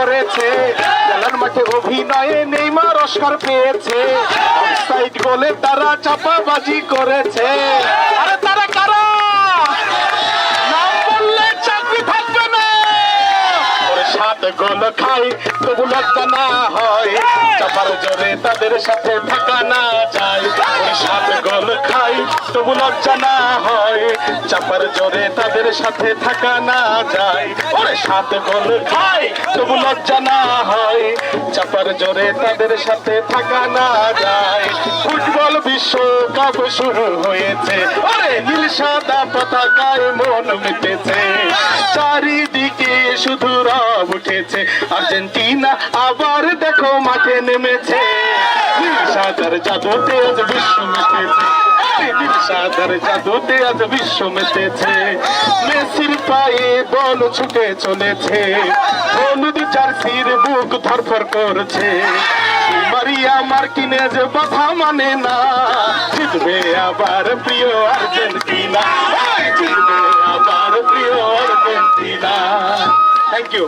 করেছে, খেলার মাঠে অভিনয়ে নেইমার অস্কার পেয়েছে, অফসাইড গোলে তারা চাপাবাজি করেছে। আরে তারা কারা? নাম বললে চাকরি থাকবে না। ওরে 7 গোল খাই তবু লজ্জা না হয়, চাপার জোরে তাদের সাথে থাকা না যায়। ওরে 7 গোল খাই তবু লজ্জা না হয়, চাপার জোরে তাদের সাথে থাকা না যায়। ওরে 7 গোল খাই তবু লজ্জা না হয়, চাপার জোরে তাদের সাথে থাকা না যায়। ফুটবল বিশ্বকাপ শুরু হয়েছে, ওরে নীল সাদা পতাকায় মন মেতেছে, চারিদিকে শুধু রব উঠেছে, আর্জেন্টিনা আবার দেখো মাঠে নেমেছে। নীল সাদার জাদুতে আজ বিশ্ব মেতেছে, নীল সাদার জাদুতে আজ বিশ্ব মেতেছে। মেসির পায়ে বল ছুটে চলেছে, হলুদ জার্সির বুক ধরফর করছে, মারিয়া মার্কিনেজ বাধা মানে না, জিতবে আবার প্রিয় আর্জেন্টিনা, জিতবে আবার প্রিয় আর্জেন্টিনা। Thank you.